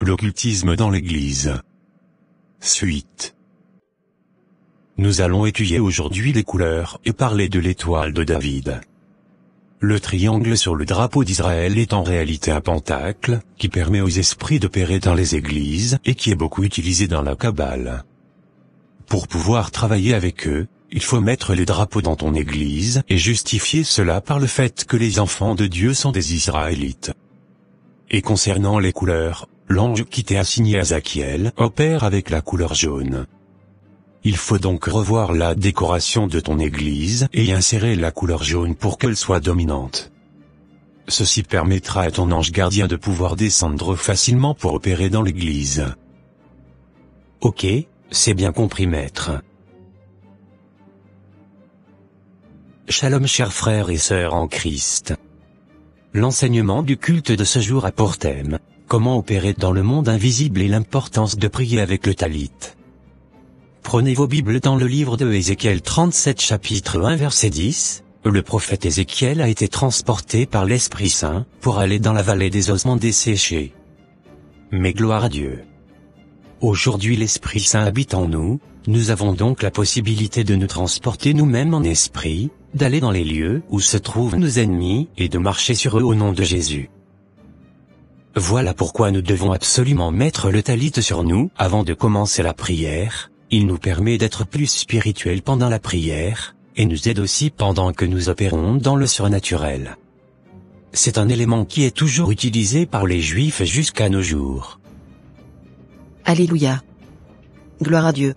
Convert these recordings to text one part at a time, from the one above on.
l'occultisme dans l'Église. Suite. Nous allons étudier aujourd'hui les couleurs et parler de l'étoile de David. Le triangle sur le drapeau d'Israël est en réalité un pentacle, qui permet aux esprits d'opérer dans les églises et qui est beaucoup utilisé dans la Kabbale. Pour pouvoir travailler avec eux, il faut mettre les drapeaux dans ton église et justifier cela par le fait que les enfants de Dieu sont des Israélites. Et concernant les couleurs, l'ange qui t'est assigné à Zachiel opère avec la couleur jaune. Il faut donc revoir la décoration de ton église et y insérer la couleur jaune pour qu'elle soit dominante. Ceci permettra à ton ange gardien de pouvoir descendre facilement pour opérer dans l'église. Ok, c'est bien compris maître. Shalom chers frères et sœurs en Christ. L'enseignement du culte de ce jour a pour thème, comment opérer dans le monde invisible et l'importance de prier avec le talit. Prenez vos Bibles dans le livre de Ézéchiel 37 chapitre 1 verset 10, le prophète Ézéchiel a été transporté par l'Esprit Saint pour aller dans la vallée des ossements desséchés. Mais gloire à Dieu. Aujourd'hui l'Esprit Saint habite en nous, nous avons donc la possibilité de nous transporter nous-mêmes en esprit, d'aller dans les lieux où se trouvent nos ennemis et de marcher sur eux au nom de Jésus. Voilà pourquoi nous devons absolument mettre le talit sur nous avant de commencer la prière. Il nous permet d'être plus spirituels pendant la prière, et nous aide aussi pendant que nous opérons dans le surnaturel. C'est un élément qui est toujours utilisé par les Juifs jusqu'à nos jours. Alléluia. Gloire à Dieu.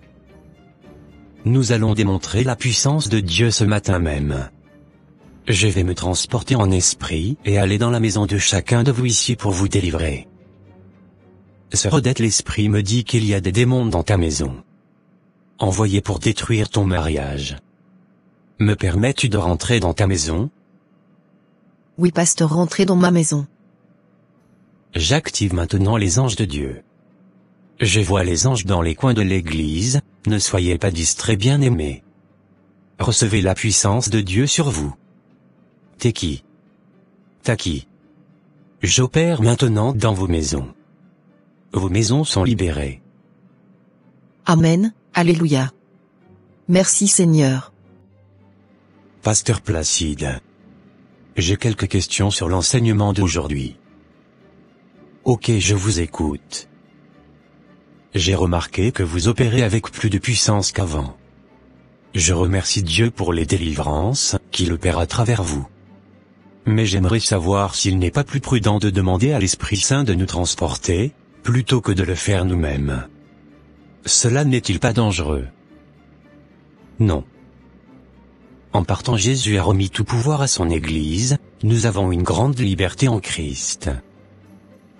Nous allons démontrer la puissance de Dieu ce matin même. Je vais me transporter en esprit et aller dans la maison de chacun de vous ici pour vous délivrer. Sœur Odette, l'esprit me dit qu'il y a des démons dans ta maison. Envoyé pour détruire ton mariage. Me permets-tu de rentrer dans ta maison? Oui, pasteur, rentrez dans ma maison. J'active maintenant les anges de Dieu. Je vois les anges dans les coins de l'église, ne soyez pas distraits bien-aimés. Recevez la puissance de Dieu sur vous. T'es qui? T'as qui? J'opère maintenant dans vos maisons. Vos maisons sont libérées. Amen. Alléluia. Merci Seigneur. Pasteur Placide. J'ai quelques questions sur l'enseignement d'aujourd'hui. Ok, je vous écoute. J'ai remarqué que vous opérez avec plus de puissance qu'avant. Je remercie Dieu pour les délivrances qu'il opère à travers vous. Mais j'aimerais savoir s'il n'est pas plus prudent de demander à l'Esprit Saint de nous transporter, plutôt que de le faire nous-mêmes. Cela n'est-il pas dangereux? Non. En partant, Jésus a remis tout pouvoir à son Église, nous avons une grande liberté en Christ.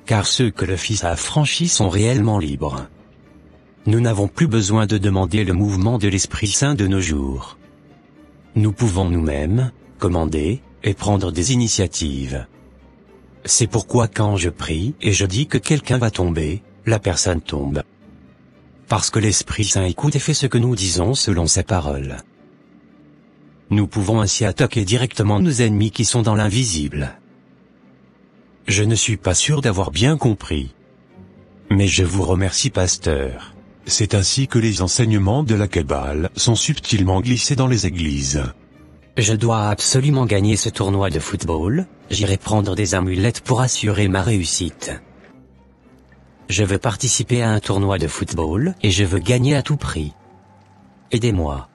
Car ceux que le Fils a affranchis sont réellement libres. Nous n'avons plus besoin de demander le mouvement de l'Esprit Saint de nos jours. Nous pouvons nous-mêmes commander et prendre des initiatives. C'est pourquoi quand je prie et je dis que quelqu'un va tomber, la personne tombe. Parce que l'Esprit Saint écoute et fait ce que nous disons selon ses paroles. Nous pouvons ainsi attaquer directement nos ennemis qui sont dans l'invisible. Je ne suis pas sûr d'avoir bien compris. Mais je vous remercie, pasteur. C'est ainsi que les enseignements de la Kabbale sont subtilement glissés dans les églises. Je dois absolument gagner ce tournoi de football, j'irai prendre des amulettes pour assurer ma réussite. Je veux participer à un tournoi de football et je veux gagner à tout prix. Aidez-moi.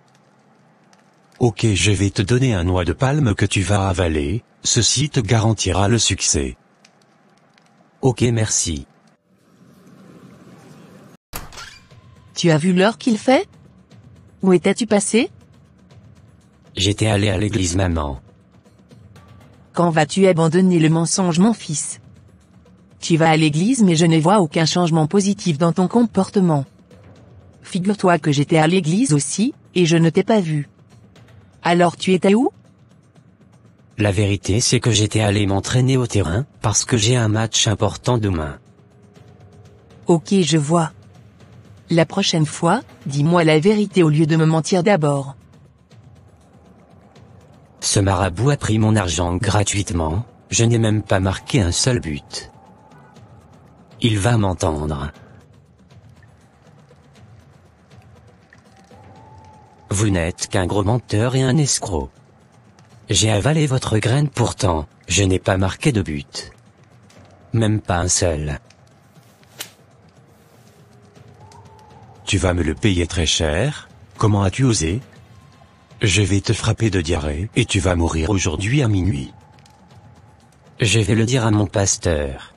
Ok, je vais te donner un noix de palme que tu vas avaler, ceci te garantira le succès. Ok, merci. Tu as vu l'heure qu'il fait? Où étais-tu passé? J'étais allé à l'église, maman. Quand vas-tu abandonner le mensonge, mon fils? Tu vas à l'église mais je ne vois aucun changement positif dans ton comportement. Figure-toi que j'étais à l'église aussi, et je ne t'ai pas vu. Alors tu étais où? La vérité c'est que j'étais allé m'entraîner au terrain, parce que j'ai un match important demain. Ok, je vois. La prochaine fois, dis-moi la vérité au lieu de me mentir d'abord. Ce marabout a pris mon argent gratuitement, je n'ai même pas marqué un seul but. il va m'entendre. Vous n'êtes qu'un gros menteur et un escroc. J'ai avalé votre graine pourtant, je n'ai pas marqué de but. Même pas un seul. Tu vas me le payer très cher? Comment as-tu osé? Je vais te frapper de diarrhée et tu vas mourir aujourd'hui à minuit. Je vais le dire à mon pasteur.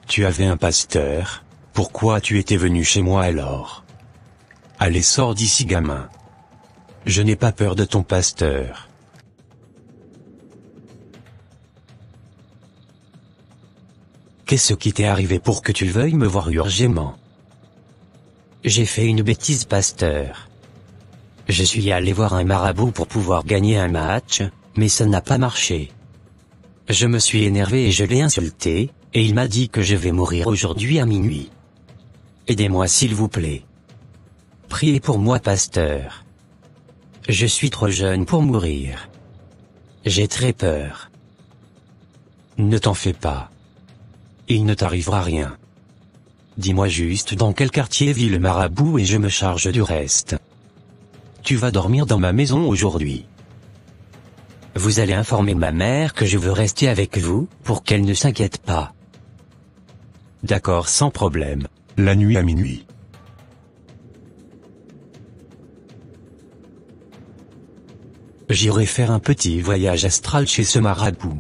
Tu avais un pasteur? Pourquoi tu étais venu chez moi alors? Allez, sors d'ici, gamin. Je n'ai pas peur de ton pasteur. Qu'est-ce qui t'est arrivé pour que tu veuilles me voir urgemment? J'ai fait une bêtise, pasteur. Je suis allé voir un marabout pour pouvoir gagner un match, mais ça n'a pas marché. Je me suis énervé et je l'ai insulté, et il m'a dit que je vais mourir aujourd'hui à minuit. Aidez-moi s'il vous plaît. Priez pour moi, pasteur. Je suis trop jeune pour mourir. J'ai très peur. Ne t'en fais pas. Il ne t'arrivera rien. Dis-moi juste dans quel quartier vit le marabout et je me charge du reste. Tu vas dormir dans ma maison aujourd'hui. Vous allez informer ma mère que je veux rester avec vous, pour qu'elle ne s'inquiète pas. D'accord, sans problème. La nuit à minuit. J'irai faire un petit voyage astral chez ce marabout.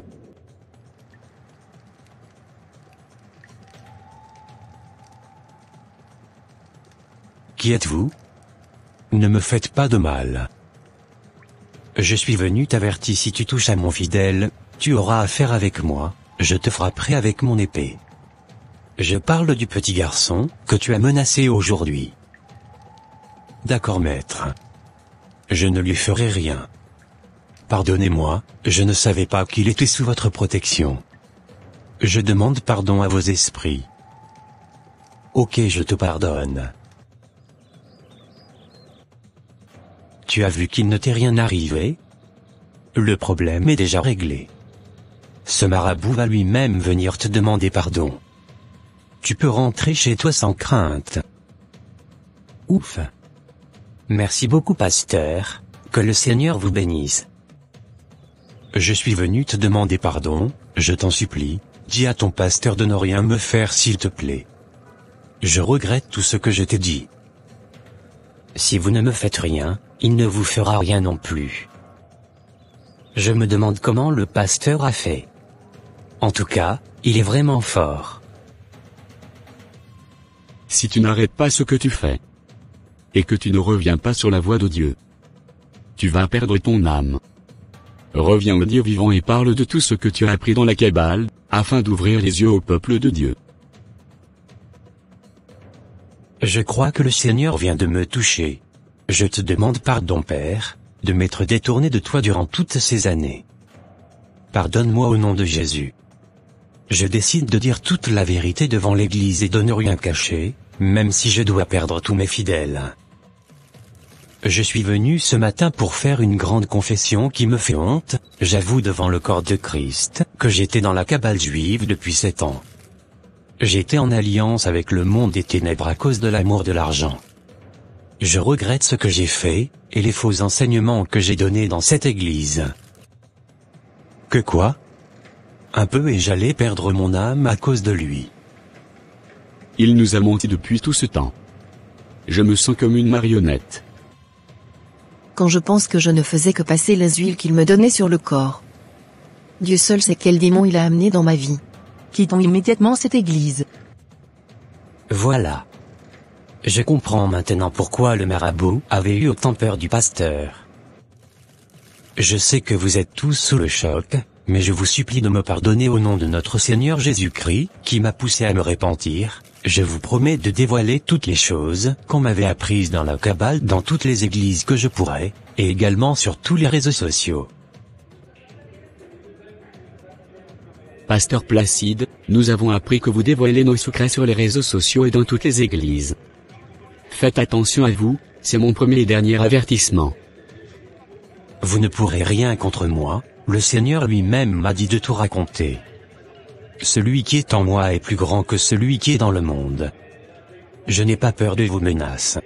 Qui êtes-vous? Ne me faites pas de mal. Je suis venu t'avertir, si tu touches à mon fidèle, tu auras affaire avec moi, je te frapperai avec mon épée. Je parle du petit garçon, que tu as menacé aujourd'hui. D'accord, maître. Je ne lui ferai rien. Pardonnez-moi, je ne savais pas qu'il était sous votre protection. Je demande pardon à vos esprits. Ok, je te pardonne. Tu as vu qu'il ne t'est rien arrivé? Le problème est déjà réglé. Ce marabout va lui-même venir te demander pardon. Tu peux rentrer chez toi sans crainte. Ouf. Merci beaucoup, pasteur, que le Seigneur vous bénisse. Je suis venu te demander pardon, je t'en supplie, dis à ton pasteur de ne rien me faire s'il te plaît. Je regrette tout ce que je t'ai dit. Si vous ne me faites rien, il ne vous fera rien non plus. Je me demande comment le pasteur a fait. En tout cas, il est vraiment fort. Si tu n'arrêtes pas ce que tu fais, et que tu ne reviens pas sur la voie de Dieu, tu vas perdre ton âme. Reviens au Dieu vivant et parle de tout ce que tu as appris dans la Kabbale, afin d'ouvrir les yeux au peuple de Dieu. Je crois que le Seigneur vient de me toucher. Je te demande pardon, Père, de m'être détourné de toi durant toutes ces années. Pardonne-moi au nom de Jésus. Je décide de dire toute la vérité devant l'Église et de ne rien cacher, même si je dois perdre tous mes fidèles. Je suis venu ce matin pour faire une grande confession qui me fait honte, j'avoue devant le corps de Christ, que j'étais dans la Kabbale juive depuis 7 ans. J'étais en alliance avec le monde des ténèbres à cause de l'amour de l'argent. Je regrette ce que j'ai fait, et les faux enseignements que j'ai donnés dans cette église. Que quoi? Un peu et j'allais perdre mon âme à cause de lui. Il nous a menti depuis tout ce temps. Je me sens comme une marionnette. Quand je pense que je ne faisais que passer les huiles qu'il me donnait sur le corps. Dieu seul sait quel démon il a amené dans ma vie. Quittons immédiatement cette église. Voilà. Je comprends maintenant pourquoi le marabout avait eu autant peur du pasteur. Je sais que vous êtes tous sous le choc, mais je vous supplie de me pardonner au nom de notre Seigneur Jésus-Christ, qui m'a poussé à me repentir. Je vous promets de dévoiler toutes les choses qu'on m'avait apprises dans la Kabbale dans toutes les églises que je pourrai, et également sur tous les réseaux sociaux. Pasteur Placide, nous avons appris que vous dévoilez nos secrets sur les réseaux sociaux et dans toutes les églises. Faites attention à vous, c'est mon premier et dernier avertissement. Vous ne pourrez rien contre moi, le Seigneur lui-même m'a dit de tout raconter. Celui qui est en moi est plus grand que celui qui est dans le monde. Je n'ai pas peur de vos menaces.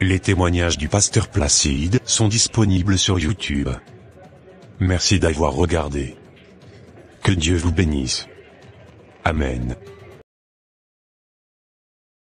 Les témoignages du pasteur Placide sont disponibles sur YouTube. Merci d'avoir regardé. Que Dieu vous bénisse. Amen.